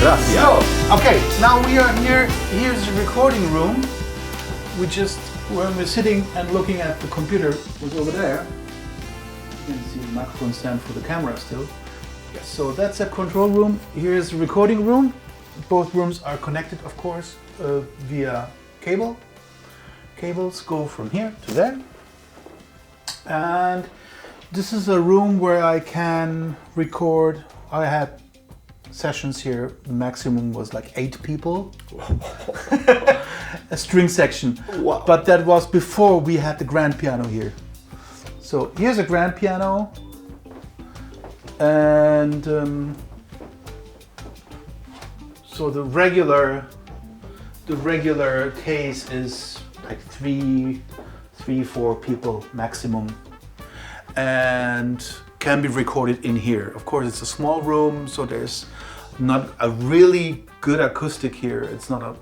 Gracias. So, okay, now we are here. Here's the recording room. When we're sitting and looking at the computer, was over there. You can see the microphone stand for the camera still. Yes. So that's a control room. Here's the recording room. Both rooms are connected, of course, via cable. Cables go from here to there. And this is a room where I can record. I had sessions here, the maximum was like 8 people. A string section. Wow. But that was before we had the grand piano here. So here's a grand piano. And so the regular case is like 3-4 people maximum. And can be recorded in here. Of course, it's a small room, so there's not a really good acoustic here. It's not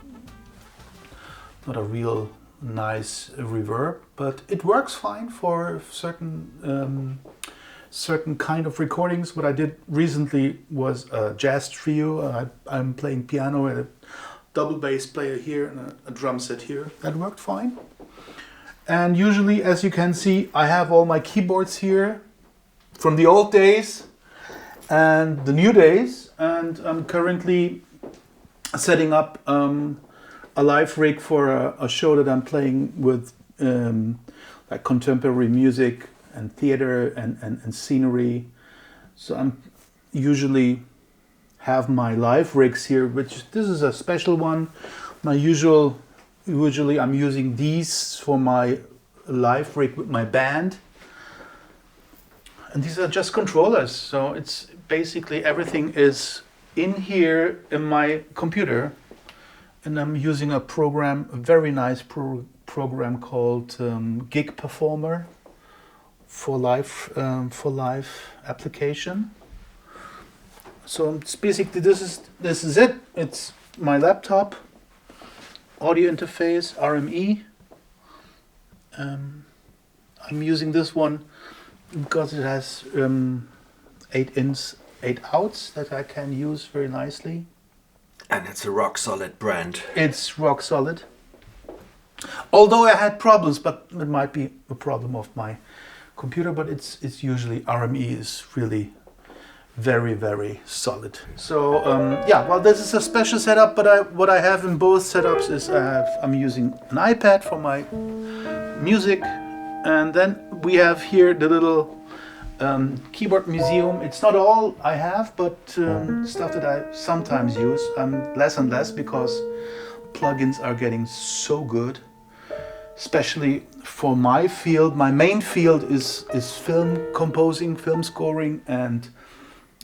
a real nice reverb, but it works fine for certain kind of recordings. What I did recently was a jazz trio. I'm playing piano and a double bass player here and a drum set here. That worked fine. And usually, as you can see, I have all my keyboards here from the old days and the new days, and I'm currently setting up a live rig for a show that I'm playing with like contemporary music and theater and scenery. So I'm usually have my live rigs here, which this is a special one. Usually I'm using these for my live rig with my band. And these are just controllers, so it's basically everything is in here in my computer, and I'm using a very nice program called Gig Performer for live application. So it's basically this is it. It's my laptop, audio interface, RME. I'm using this one because it has 8 ins, 8 outs that I can use very nicely. And it's a rock solid brand. It's rock solid. Although I had problems, but it might be a problem of my computer, but it's usually RME is really very, very solid. So well, this is a special setup, but what I have in both setups is I'm using an iPad for my music. And then we have here the little keyboard museum. It's not all I have, but stuff that I sometimes use. Less and less because plugins are getting so good. Especially for my field. My main field is film composing, film scoring, and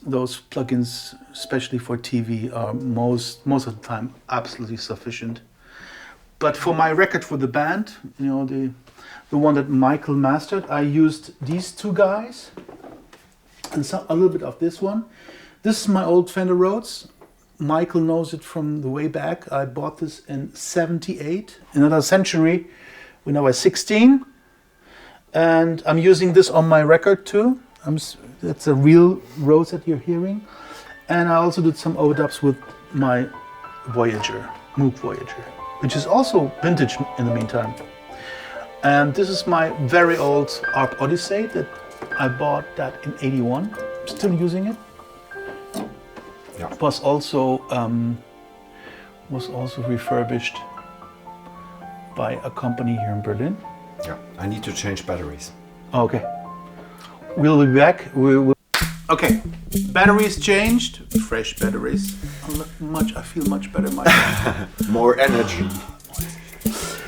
those plugins, especially for TV, are most of the time absolutely sufficient. But for my record for the band, the one that Michael mastered, I used these 2 guys and a little bit of this one. This is my old Fender Rhodes. Michael knows it from the way back. I bought this in '78, another century, when I was 16. And I'm using this on my record too. It's a real Rhodes that you're hearing. And I also did some overdubs with my Voyager, Moog Voyager, which is also vintage in the meantime. And this is my very old ARP Odyssey that I bought that in '81. Still using it. Yeah. Was also refurbished by a company here in Berlin. Yeah, I need to change batteries. Okay. We'll be back. Okay, batteries changed. Fresh batteries. I feel much better myself. More energy.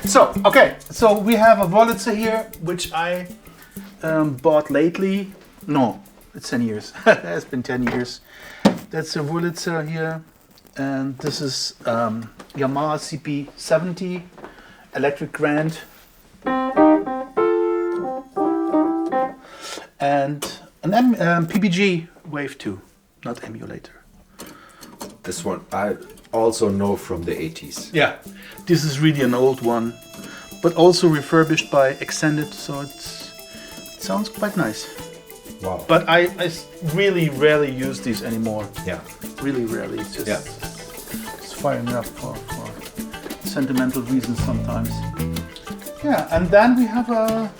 So we have a Wurlitzer here, which I bought lately. No, it's 10 years. It has been 10 years. That's a Wurlitzer here, and this is Yamaha CP70 electric grand, and an PPG Wave 2, not emulator. This one I also know from the 80s. Yeah, this is really an old one, but also refurbished by Extended, so it sounds quite nice. Wow. But I really rarely use these anymore. Yeah. Really rarely. It's just firing it up for sentimental reasons sometimes. Yeah, and then we have a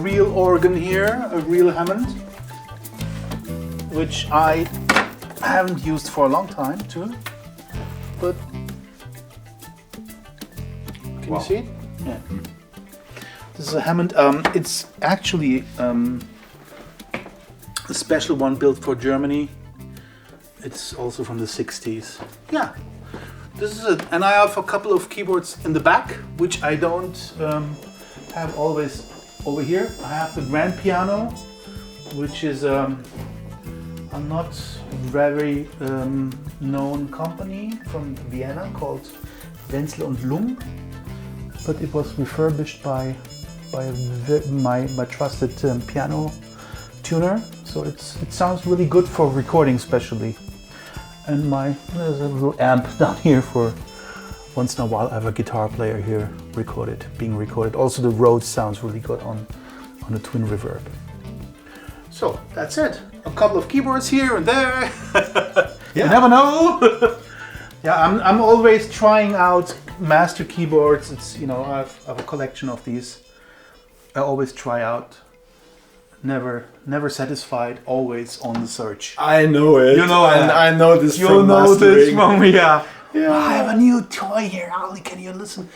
real organ here, a real Hammond, which I haven't used for a long time too. But can you see it? Yeah. This is a Hammond. It's actually a special one built for Germany. It's also from the 60s. Yeah. This is it. And I have a couple of keyboards in the back, which I don't have always over here. I have the grand piano, which is a not very known company from Vienna called Wenzel und Lum, but it was refurbished by my trusted piano tuner. So it sounds really good for recording, especially. And there's a little amp down here for once in a while. I have a guitar player here being recorded. Also, the Rhodes sounds really good on the twin reverb. So that's it. A couple of keyboards here and there. You never know. Yeah, I'm always trying out master keyboards. It's I have a collection of these. I always try out. Never satisfied, always on the search. I know it. You know and that. I know this You from know mastering. this from me, yeah. Yeah. I have a new toy here, Ali, can you listen?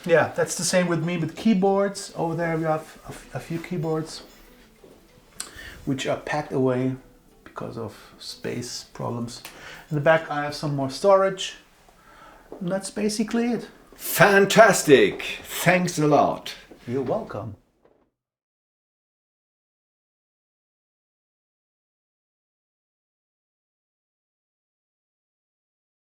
Yeah, that's the same with me with keyboards. Over there we have a few keyboards which are packed away because of space problems. In the back I have some more storage. And that's basically it. Fantastic. Thanks a lot. You're welcome.